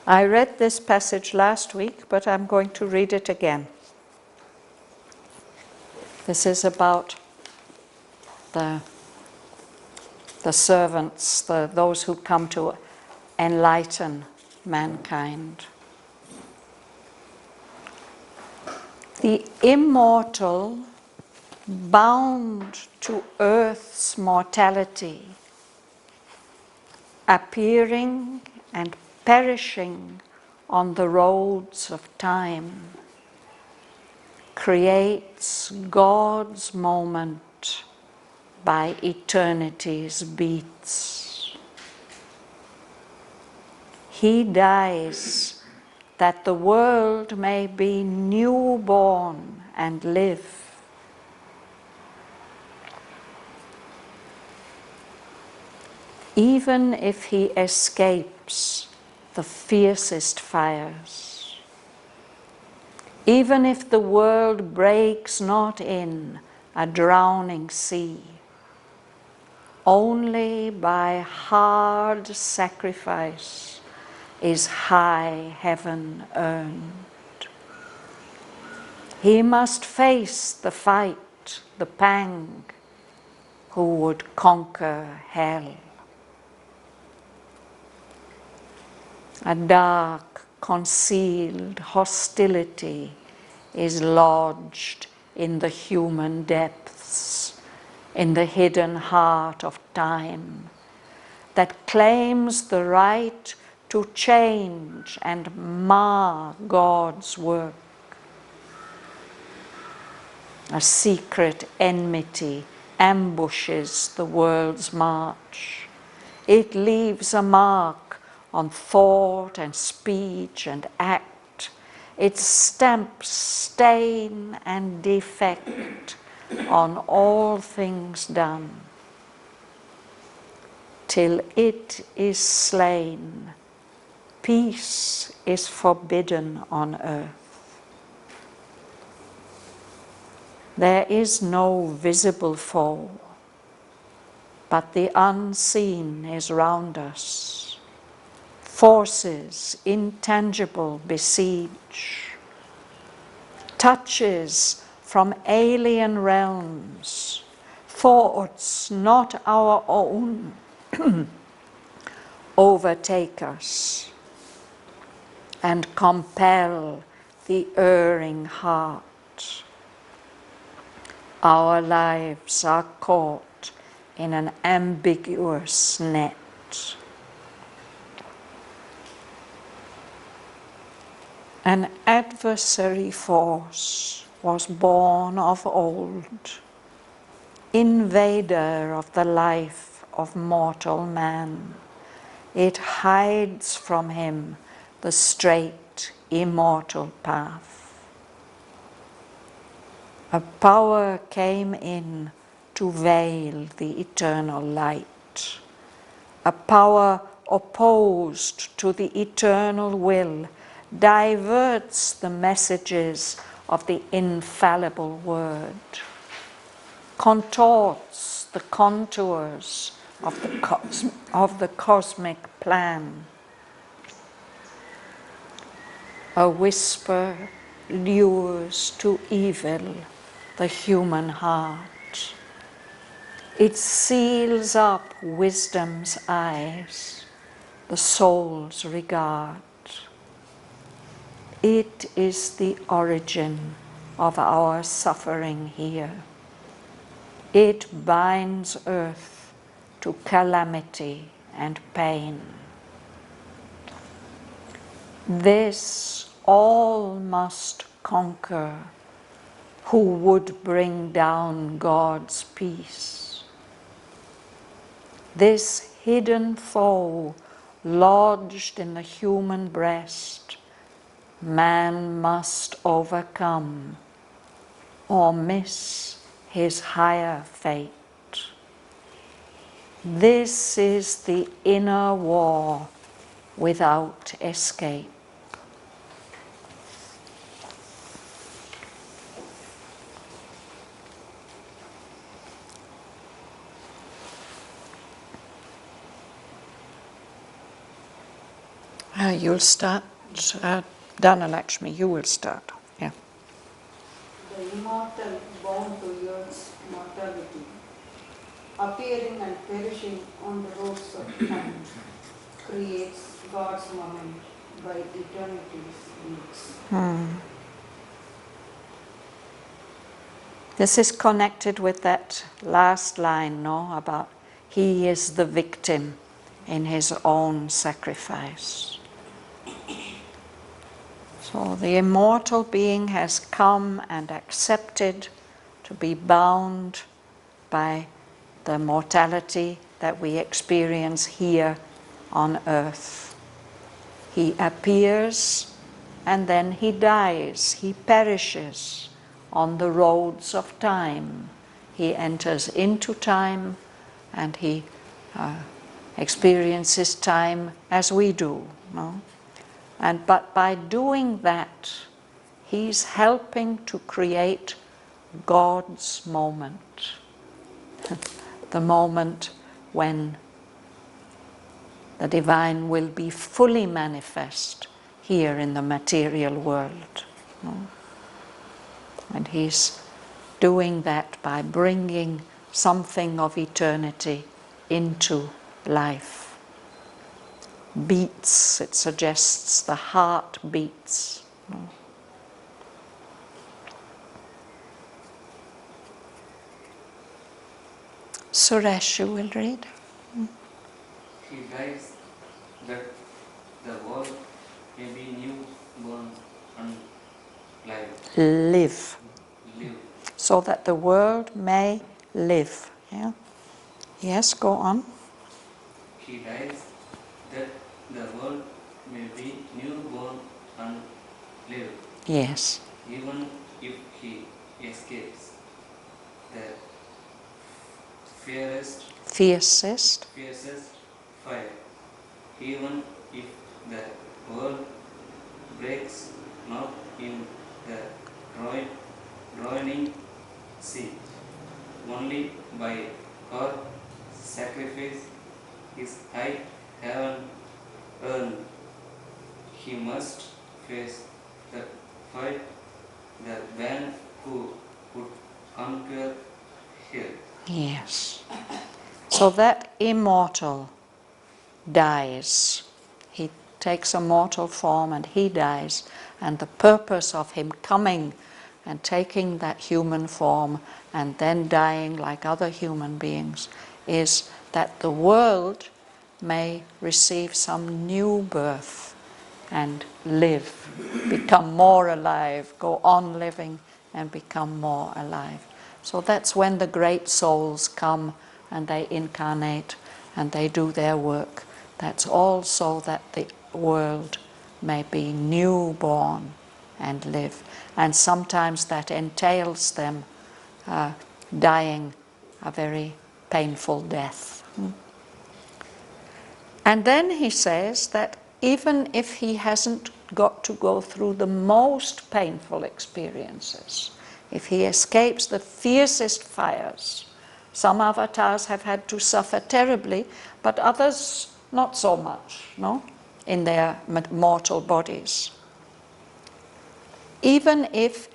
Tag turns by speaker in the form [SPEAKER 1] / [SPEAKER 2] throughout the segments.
[SPEAKER 1] I read this passage last week, but I'm going to read it again. This is about the servants, those who come to enlighten mankind. The immortal, bound to earth's mortality, appearing and perishing on the roads of time, creates God's moment by eternity's beats. He dies that the world may be newborn and live. Even if he escapes the fiercest fires, even if the world breaks not in a drowning sea, only by hard sacrifice is high heaven earned. He must face the fight, the pang, who would conquer hell. A dark, concealed hostility is lodged in the human depths, in the hidden heart of time, that claims the right to change and mar God's work. A secret enmity ambushes the world's march. It leaves a mark on thought and speech and act. It stamps stain and defect on all things done. Till it is slain, peace is forbidden on earth. There is no visible foe, but the unseen is round us. Forces intangible besiege. Touches from alien realms, thoughts not our own, overtake us and compel the erring heart. Our lives are caught in an ambiguous net. An adversary force was born of old, invader of the life of mortal man. It hides from him the straight, immortal path. A power came in to veil the eternal light. A power opposed to the eternal will diverts the messages of the infallible word, contorts the contours of the cosmic plan. A whisper lures to evil the human heart. It seals up wisdom's eyes, the soul's regard. It is the origin of our suffering here. It binds earth to calamity and pain. This all must conquer who would bring down God's peace. This hidden foe lodged in the human breast, man must overcome or miss his higher fate. This is the inner war without escape. You'll start. Dhanalakshmi, you will start. Yeah.
[SPEAKER 2] The immortal bound to earth's mortality, appearing and perishing on the roads of time, creates God's moment by eternity's needs.
[SPEAKER 1] This is connected with that last line, no, about he is the victim in his own sacrifice. So the immortal being has come and accepted to be bound by the mortality that we experience here on earth. He appears and then he dies, he perishes on the roads of time. He enters into time and he experiences time as we do. No? But by doing that, he's helping to create God's moment. The moment when the divine will be fully manifest here in the material world. No? And he's doing that by bringing something of eternity into life. Beats, it suggests the heart beats. No? Suresh, you will read.
[SPEAKER 3] He dies that the world may be new, born, and
[SPEAKER 1] Live.
[SPEAKER 3] live.
[SPEAKER 1] So that the world may live. Yeah? Yes, go on.
[SPEAKER 3] He dies that the world may be new, born, and live.
[SPEAKER 1] Yes.
[SPEAKER 3] Even if he escapes the fiercest fire, even if the world breaks not in the drowning sea, only by her sacrifice is high heaven earned. He must face the fight, the man who would conquer hell.
[SPEAKER 1] Yes. So that immortal dies. He takes a mortal form and he dies. And the purpose of him coming and taking that human form and then dying like other human beings is that the world may receive some new birth and live, become more alive, go on living and become more alive. So that's when the great souls come and they incarnate and they do their work. That's also that the world may be newborn and live. And sometimes that entails them dying a very painful death. And then he says that even if he hasn't got to go through the most painful experiences, if he escapes the fiercest fires, some avatars have had to suffer terribly, but others not so much, no? In their mortal bodies. Even if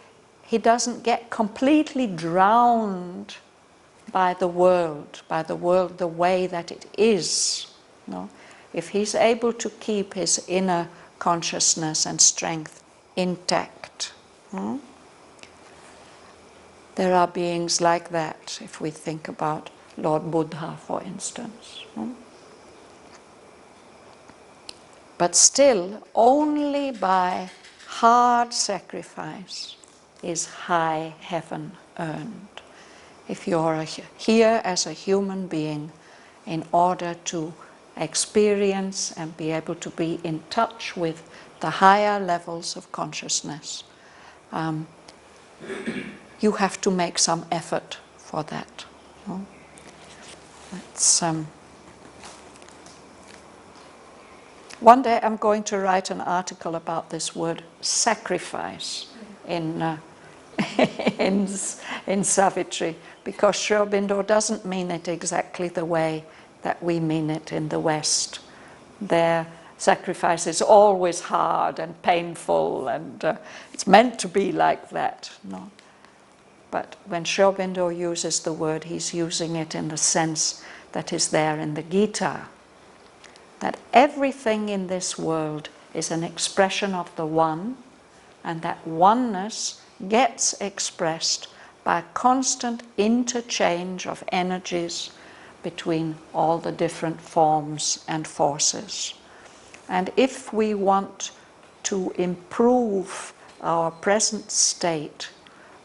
[SPEAKER 1] he doesn't get completely drowned by the world the way that it is, no? If he's able to keep his inner consciousness and strength intact. There are beings like that, if we think about Lord Buddha, for instance. But still, only by hard sacrifice is high heaven earned. If you're here as a human being, in order to experience and be able to be in touch with the higher levels of consciousness, you have to make some effort for that. No? One day I'm going to write an article about this word sacrifice in Savitri, because Sri Aurobindo doesn't mean it exactly the way that we mean it in the West. Their sacrifice is always hard and painful, and it's meant to be like that. No. But when Sri Aurobindo uses the word, he's using it in the sense that is there in the Gita, that everything in this world is an expression of the One, and that oneness gets expressed by a constant interchange of energies between all the different forms and forces. And if we want to improve our present state,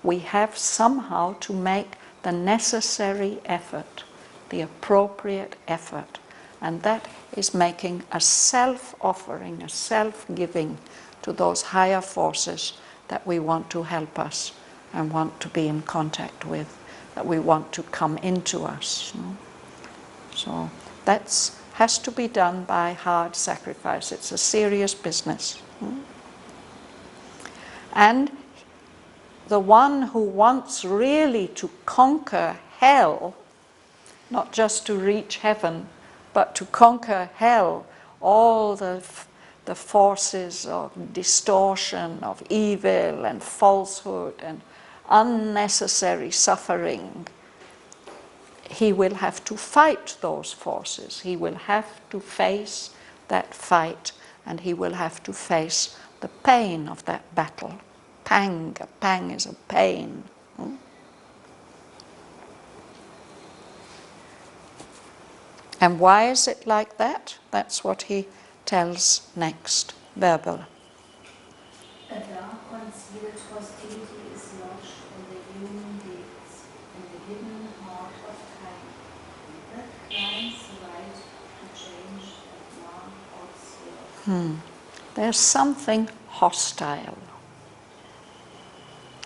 [SPEAKER 1] we have somehow to make the necessary effort, the appropriate effort, and that is making a self-offering, a self-giving to those higher forces that we want to help us and want to be in contact with, that we want to come into us. So that has to be done by hard sacrifice. It's a serious business. And the one who wants really to conquer hell, not just to reach heaven, but to conquer hell, all the forces of distortion, of evil and falsehood and unnecessary suffering, he will have to fight those forces. He will have to face that fight, and he will have to face the pain of that battle. Pang is a pain. And why is it like that? That's what he tells next, verbal.
[SPEAKER 4] A dark concealed hostility is lodged in the human beings, in the hidden heart of time, that claims the right to change and mark or serve.
[SPEAKER 1] There's something hostile.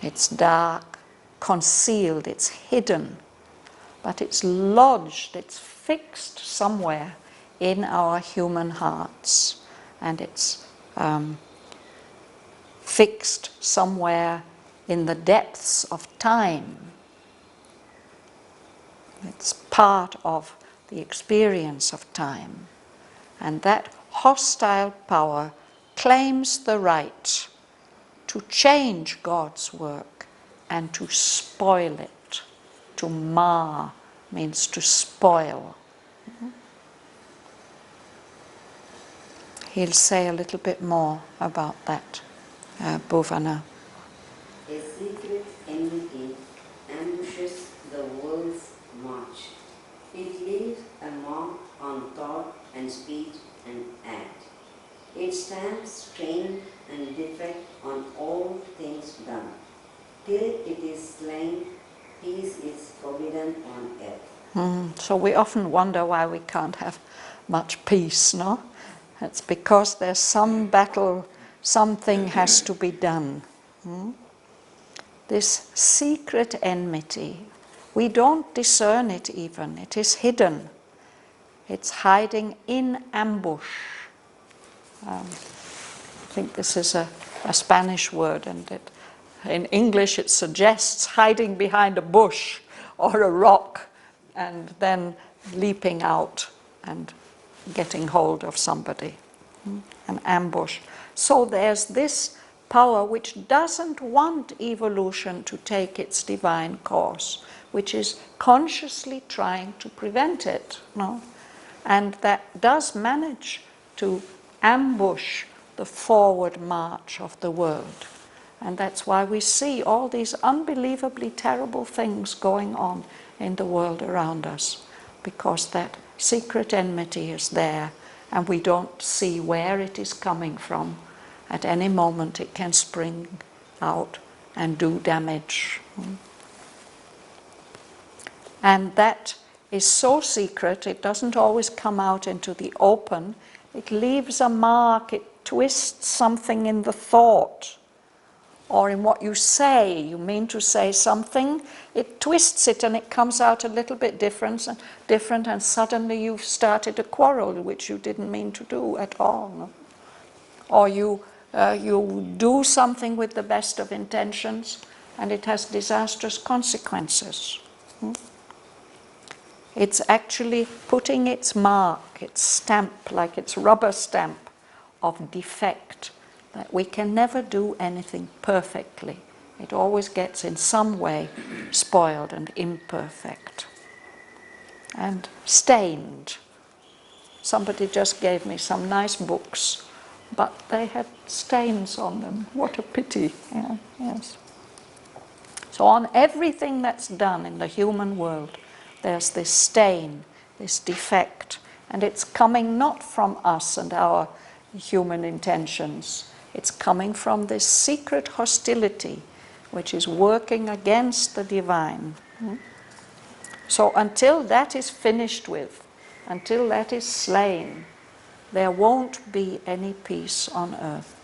[SPEAKER 1] It's dark, concealed, it's hidden, but it's lodged, it's fixed somewhere in our human hearts, and it's fixed somewhere in the depths of time. It's part of the experience of time, and that hostile power claims the right to change God's work and to spoil it. To mar means to spoil. He'll say a little bit more about that, Bhavana.
[SPEAKER 5] A secret enmity ambushes the world's march. It leaves a mark on thought and speech and act. It stamps strain and defect on all things done. Till it is slain, peace is forbidden on earth.
[SPEAKER 1] So we often wonder why we can't have much peace, no? It's because there's some battle, something has to be done. This secret enmity, we don't discern it even, it is hidden. It's hiding in ambush. I think this is a Spanish word, and in English it suggests hiding behind a bush or a rock and then leaping out and getting hold of somebody. An ambush. So there's this power which doesn't want evolution to take its divine course, which is consciously trying to prevent it. No? And that does manage to ambush the forward march of the world. And that's why we see all these unbelievably terrible things going on in the world around us, because that secret enmity is there and we don't see where it is coming from. At any moment it can spring out and do damage. And that is so secret, it doesn't always come out into the open. It leaves a mark, it twists something in the thought or in what you say. You mean to say something, it twists it and it comes out a little bit different, and suddenly you've started a quarrel which you didn't mean to do at all. No? Or you do something with the best of intentions and it has disastrous consequences. It's actually putting its mark, its stamp, like its rubber stamp of defect, that we can never do anything perfectly. It always gets in some way spoiled and imperfect. And stained. Somebody just gave me some nice books, but they had stains on them. What a pity. Yeah, yes. So on everything that's done in the human world, there's this stain, this defect, and it's coming not from us and our human intentions. It's coming from this secret hostility which is working against the divine. So until that is finished with, until that is slain, there won't be any peace on earth,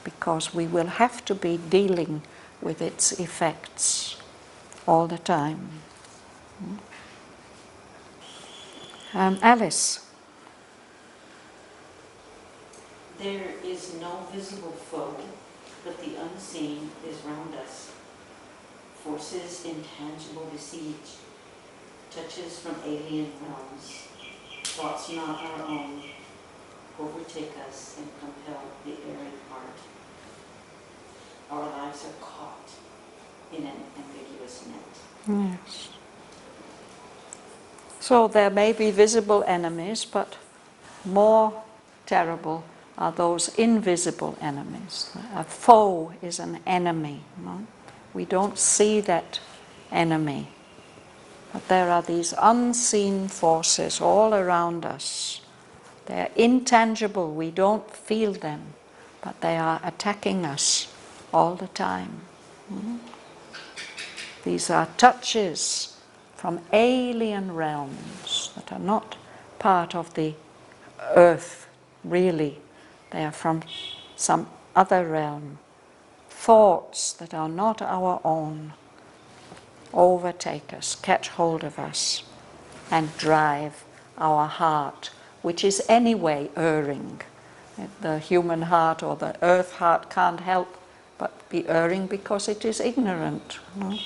[SPEAKER 1] because we will have to be dealing with its effects all the time. Alice.
[SPEAKER 6] There is no visible foe, but the unseen is round us. Forces intangible besiege, touches from alien realms, thoughts not our own, overtake us and compel the erring heart. Our lives are caught in an ambiguous net.
[SPEAKER 1] Yes. So there may be visible enemies, but more terrible are those invisible enemies. A foe is an enemy. No? We don't see that enemy. But there are these unseen forces all around us. They're intangible, we don't feel them, but they are attacking us all the time. These are touches from alien realms that are not part of the earth, really. They are from some other realm. Thoughts that are not our own overtake us, catch hold of us, and drive our heart, which is anyway erring. The human heart or the earth heart can't help but be erring because it is ignorant. No?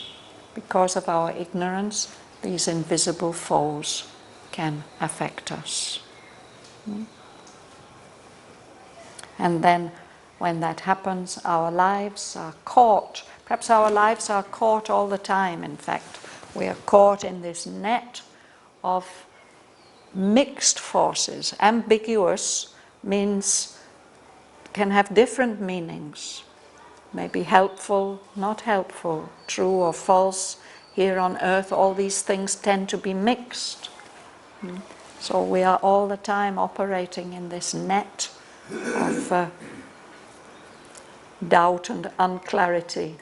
[SPEAKER 1] Because of our ignorance, these invisible foes can affect us. And then when that happens, our lives are caught. Perhaps our lives are caught all the time, in fact. We are caught in this net of mixed forces. Ambiguous means, can have different meanings. Maybe helpful, not helpful, true or false. Here on earth, all these things tend to be mixed. So we are all the time operating in this net of doubt and unclarity.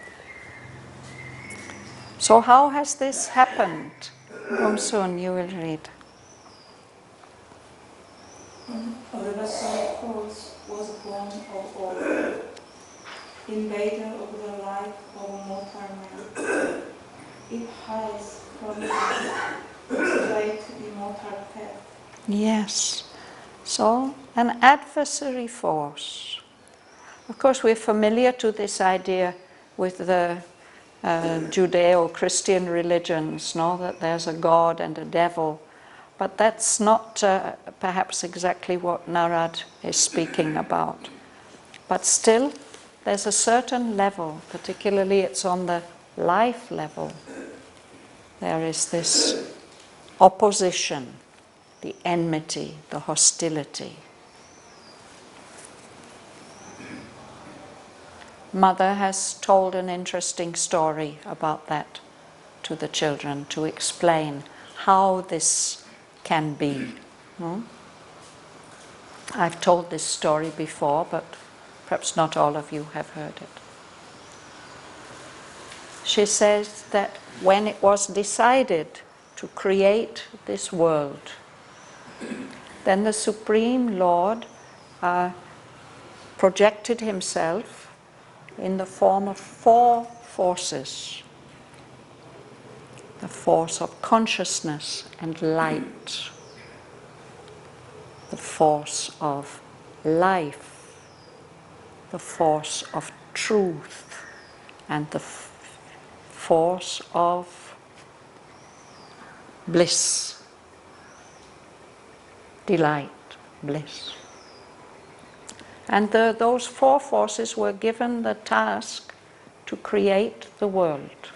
[SPEAKER 1] So how has this happened? Rumsun, you will read.
[SPEAKER 7] Auroville was born of all, invader of the life of a mortal man. It hides from the straight immortal path.
[SPEAKER 1] Yes. So, an adversary force. Of course, we're familiar to this idea with the Judeo-Christian religions, no? That there's a God and a devil. But that's not perhaps exactly what Narad is speaking about. But still, there's a certain level, particularly it's on the life level. There is this opposition, the enmity, the hostility. Mother has told an interesting story about that to the children to explain how this can be. I've told this story before, but perhaps not all of you have heard it. She says that when it was decided to create this world, then the Supreme Lord projected himself in the form of 4 forces. The force of consciousness and light, the force of life, the force of truth, and the force of bliss, delight, bliss. And those four forces were given the task to create the world.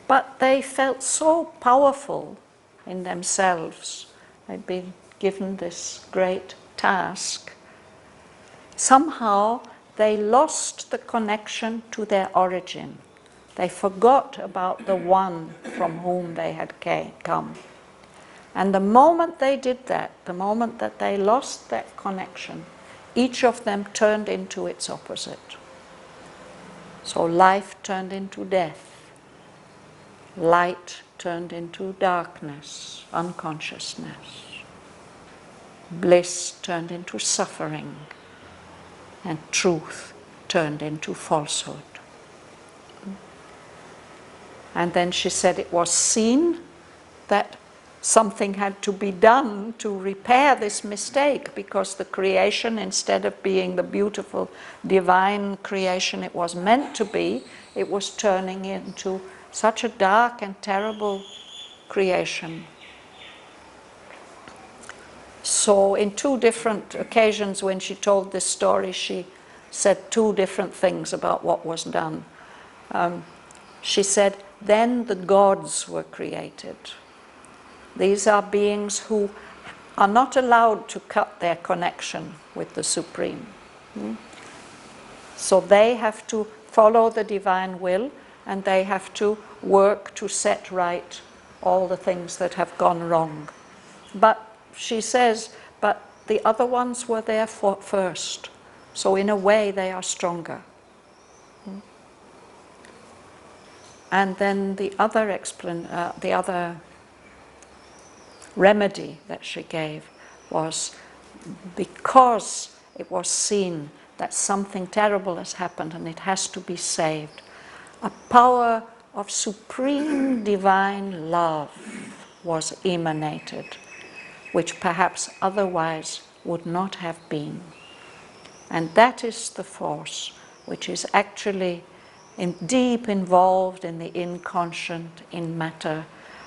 [SPEAKER 1] But they felt so powerful in themselves. They'd been given this great task. Somehow they lost the connection to their origin. They forgot about the one from whom they had come. And the moment they did that, the moment that they lost that connection, each of them turned into its opposite. So life turned into death. Light turned into darkness, unconsciousness. Bliss turned into suffering. And truth turned into falsehood. And then she said it was seen that something had to be done to repair this mistake, because the creation, instead of being the beautiful divine creation it was meant to be, it was turning into such a dark and terrible creation. So in two different occasions when she told this story, she said two different things about what was done. She said, then the gods were created. These are beings who are not allowed to cut their connection with the Supreme. So they have to follow the divine will, and they have to work to set right all the things that have gone wrong. But she says, but the other ones were there first. So in a way they are stronger. And then the other remedy that she gave was, because it was seen that something terrible has happened and it has to be saved, a power of supreme divine love was emanated, which perhaps otherwise would not have been. And that is the force which is actually deep involved in the inconscient, in matter,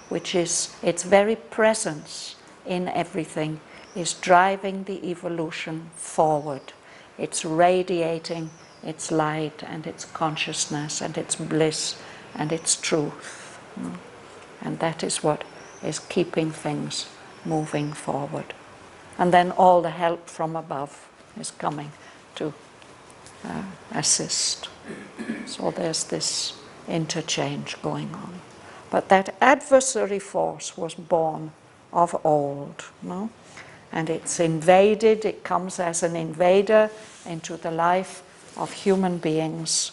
[SPEAKER 1] which is its very presence in everything, is driving the evolution forward. It's radiating its light and its consciousness and its bliss and its truth. And that is what is keeping things moving forward. And then all the help from above is coming to assist. So there's this interchange going on. But that adversary force was born of old, no? And it's invaded, it comes as an invader into the life of human beings,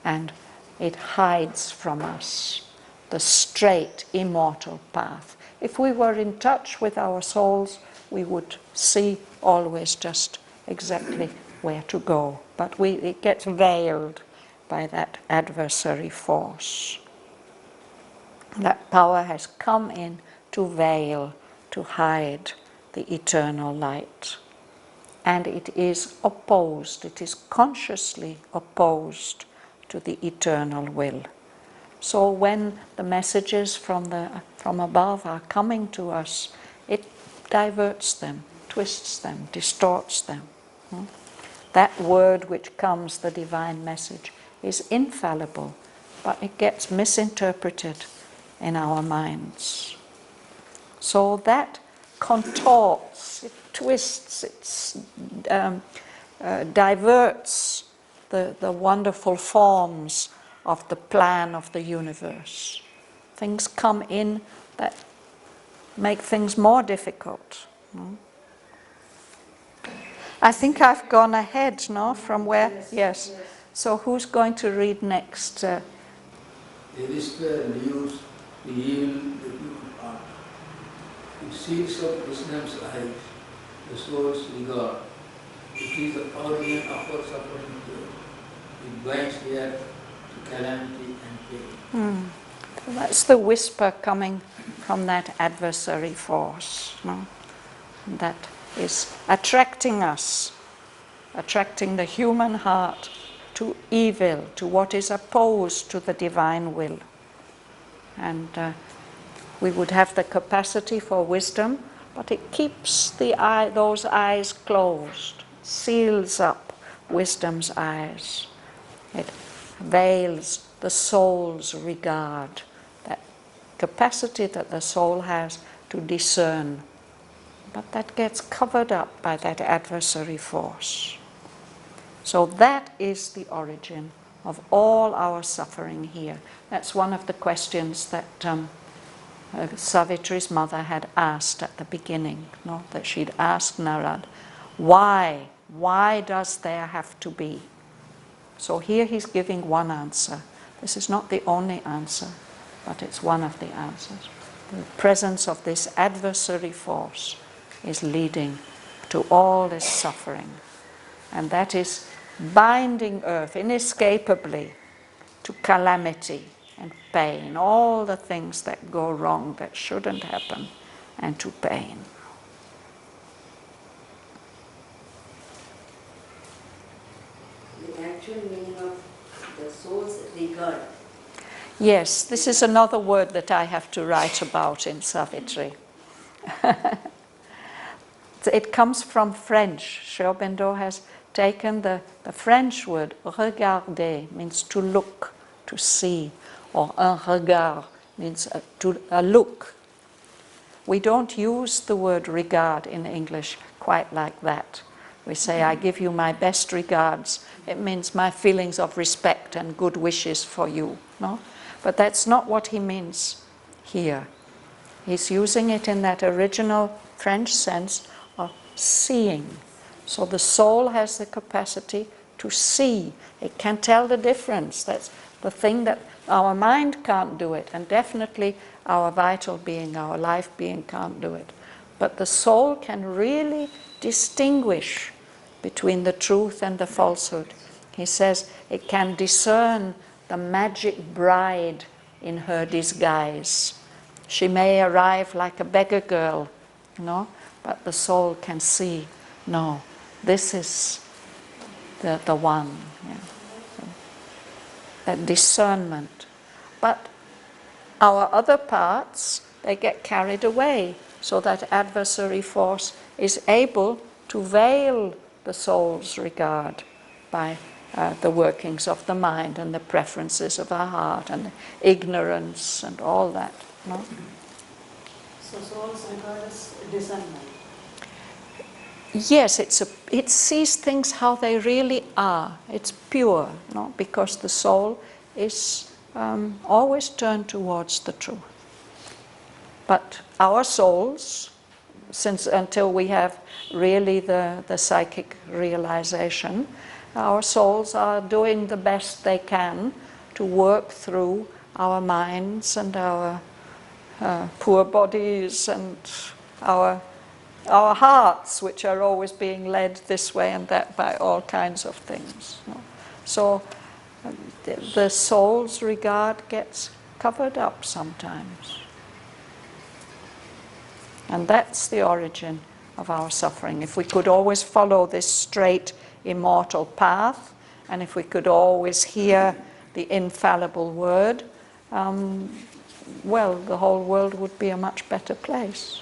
[SPEAKER 1] and it hides from us the straight, immortal path. If we were in touch with our souls, we would see always just exactly where to go. But it gets veiled by that adversary force. That power has come in to veil, to hide the eternal light. And it is opposed, it is consciously opposed to the eternal will. So when the messages from above are coming to us, it diverts them, twists them, distorts them. That word which comes, the divine message, is infallible, but it gets misinterpreted in our minds. So that contorts, it twists, it diverts the wonderful forms of the plan of the universe. Things come in that make things more difficult. I think I've gone ahead, no? From where? Yes. So who's going to read next?
[SPEAKER 8] The whisper leaves the evil, the beautiful heart. It seals up wisdom's eyes, the soul's regard. It is the origin of our suffering here. It binds the earth to calamity and pain.
[SPEAKER 1] So that's the whisper coming from that adversary force, no? That is attracting us, attracting the human heart to evil, to what is opposed to the divine will. And we would have the capacity for wisdom but it keeps those eyes closed, seals up wisdom's eyes. It veils the soul's regard, that capacity that the soul has to discern. But that gets covered up by that adversary force. So that is the origin of all our suffering here. That's one of the questions that Savitri's mother had asked at the beginning, no? That she'd asked Narad, why? Why does there have to be? So here he's giving one answer. This is not the only answer, but it's one of the answers. The presence of this adversary force is leading to all this suffering. And that is binding earth inescapably to calamity and pain, all the things that go wrong that shouldn't happen, and to pain.
[SPEAKER 5] The actual meaning of the soul's regard.
[SPEAKER 1] Yes, this is another word that I have to write about in Savitri. It comes from French. Sri Aurobindo has taken the French word regarder, means to look, to see, or un regard means a look. We don't use the word regard in English quite like that. We say, I give you my best regards. It means my feelings of respect and good wishes for you. No? But that's not what he means here. He's using it in that original French sense of seeing. So the soul has the capacity to see. It can tell the difference. That's the thing that our mind can't do it, and definitely our vital being, our life being can't do it. But the soul can really distinguish between the truth and the falsehood. He says it can discern the magic bride in her disguise. She may arrive like a beggar girl, but the soul can see, no, this is the one. Yeah. So, that discernment. But our other parts, they get carried away, so that adversary force is able to veil the soul's regard by the workings of the mind and the preferences of our heart and ignorance and all that. No?
[SPEAKER 2] So soul's regard is discernment.
[SPEAKER 1] Yes, it sees things how they really are. It's pure, no? Because the soul is always turned towards the truth. But our souls, until we have really the psychic realization, our souls are doing the best they can to work through our minds and our poor bodies and our hearts, which are always being led this way and that by all kinds of things. So the soul's regard gets covered up sometimes. And that's the origin of our suffering. If we could always follow this straight, immortal path, and if we could always hear the infallible word, well, the whole world would be a much better place.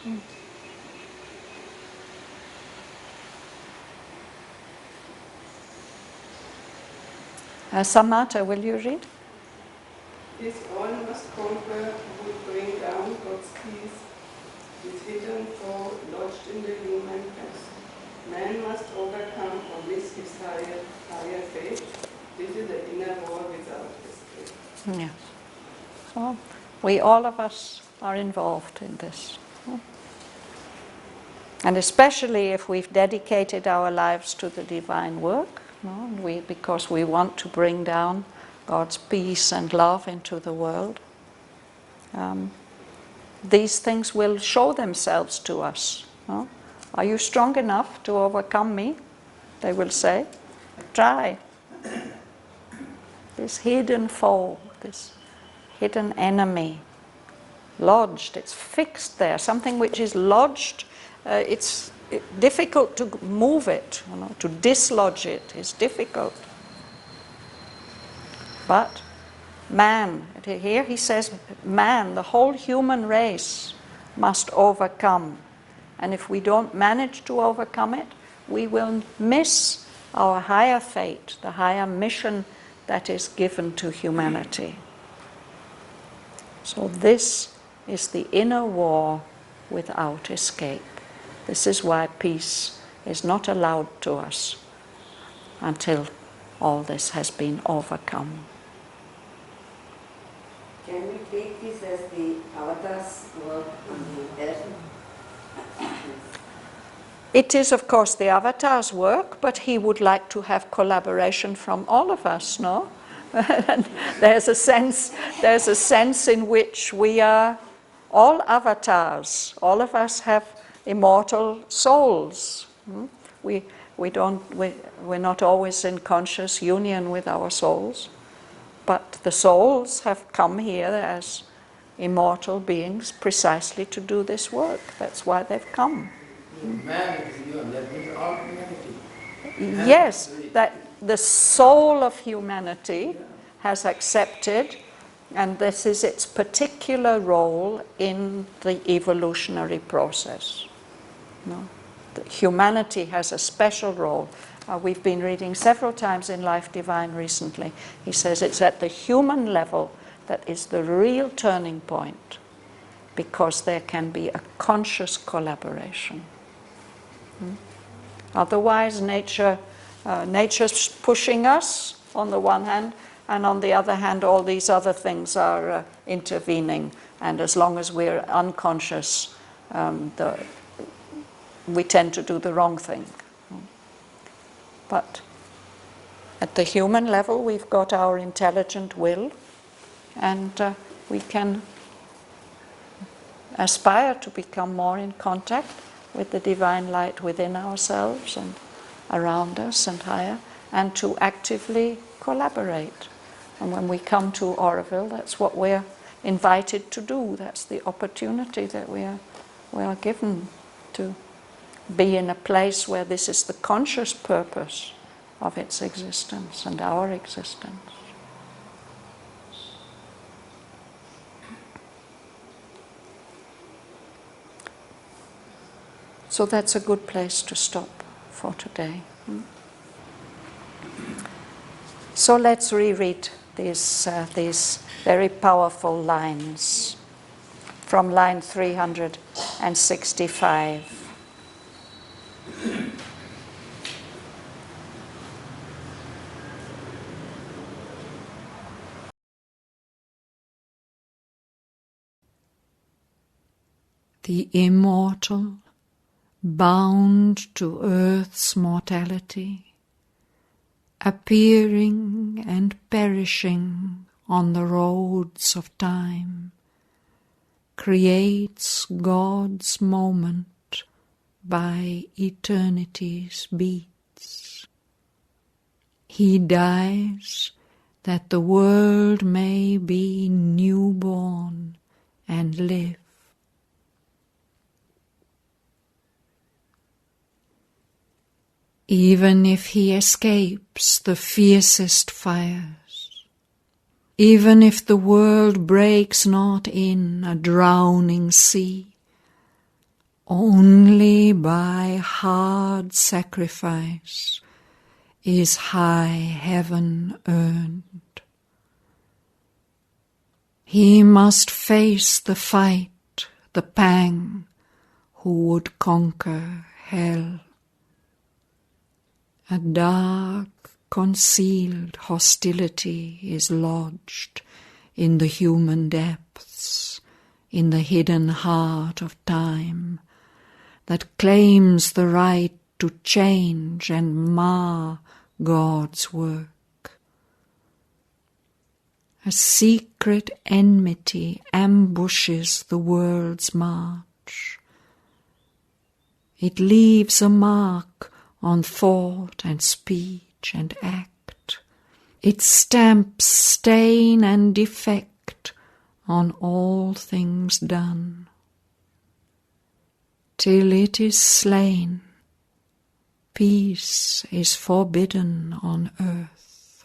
[SPEAKER 1] Samata, will you read?
[SPEAKER 9] This all must conquer would bring down God's peace. This hidden foe lodged in the human breast. Man must overcome or miss his higher fate. This is the inner war without escape.
[SPEAKER 1] Yes. So all of us are involved in this. And especially if we've dedicated our lives to the divine work, because we want to bring down God's peace and love into the world, these things will show themselves to us. Are you strong enough to overcome me? They will say. Try. This hidden foe, this hidden enemy, lodged, it's fixed there. Something which is lodged, it's difficult to move it, to dislodge it is difficult. But man, here he says man, the whole human race must overcome And if we don't manage to overcome it, we will miss our higher fate, the higher mission that is given to humanity. So this is the inner war without escape. This is why peace is not allowed to us until all this has been overcome.
[SPEAKER 5] Can we take this as the avatar's work on the earth?
[SPEAKER 1] It is, of course, the avatar's work, but he would like to have collaboration from all of us, no? There's a sense in which we are all avatars. All of us have immortal souls. We're not always in conscious union with our souls, but the souls have come here as immortal beings precisely to do this work. That's why they've come.
[SPEAKER 8] Man is human, that means all humanity.
[SPEAKER 1] Yes, that the soul of humanity has accepted, and this is its particular role in the evolutionary process. No? Humanity has a special role. We've been reading several times in Life Divine recently. He says it's at the human level that is the real turning point, because there can be a conscious collaboration. Otherwise, nature's pushing us on the one hand, and on the other hand, all these other things are intervening. And as long as we're unconscious, we tend to do the wrong thing. But at the human level, we've got our intelligent will, and we can aspire to become more in contact with the divine light within ourselves and around us and higher, and to actively collaborate. And when we come to Auroville, that's what we're invited to do. That's the opportunity that we are given, to be in a place where this is the conscious purpose of its existence and our existence. So that's a good place to stop for today. So let's reread these very powerful lines from line 365. The immortal, bound to earth's mortality, appearing and perishing on the roads of time, creates God's moment by eternity's beats. He dies that the world may be newborn and live. Even if he escapes the fiercest fires, even if the world breaks not in a drowning sea, only by hard sacrifice is high heaven earned. He must face the fight, the pang, who would conquer hell. A dark, concealed hostility is lodged in the human depths, in the hidden heart of time, that claims the right to change and mar God's work. A secret enmity ambushes the world's march. It leaves a mark on thought and speech and act. It stamps stain and defect on all things done. Till it is slain, peace is forbidden on earth.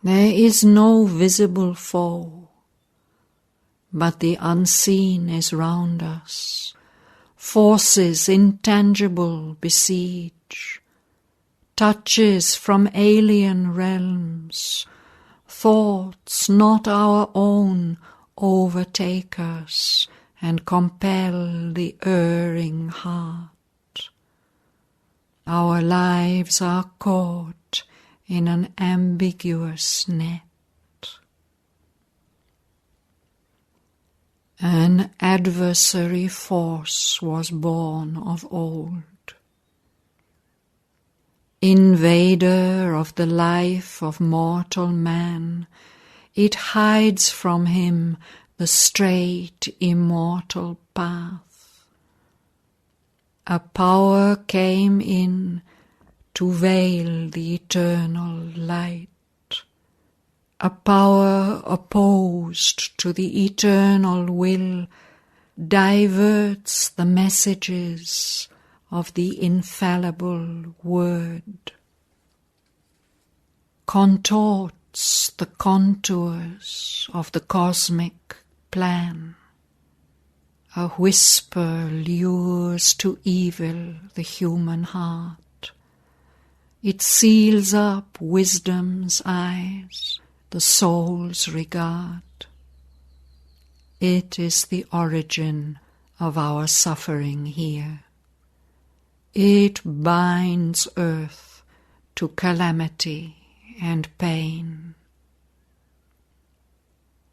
[SPEAKER 1] There is no visible foe. but the unseen is round us. Forces intangible besiege, touches from alien realms, thoughts not our own overtake us and compel the erring heart. Our lives are caught in an ambiguous net. An adversary force was born of old, invader of the life of mortal man. It hides from him the straight immortal path. A power came in to veil the eternal light, a power opposed to the eternal will diverts the messages of the infallible word, contorts the contours of the cosmic plan. A whisper lures to evil the human heart. It seals up wisdom's eyes, the soul's regard. It is the origin of our suffering here. It binds earth to calamity and pain.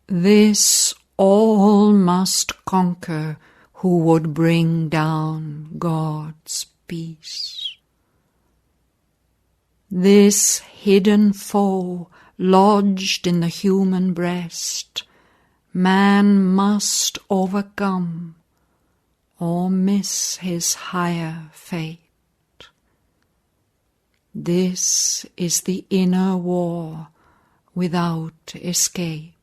[SPEAKER 1] This all must conquer who would bring down God's peace. This hidden foe lodged in the human breast, man must overcome or miss his higher fate. This is the inner war without escape.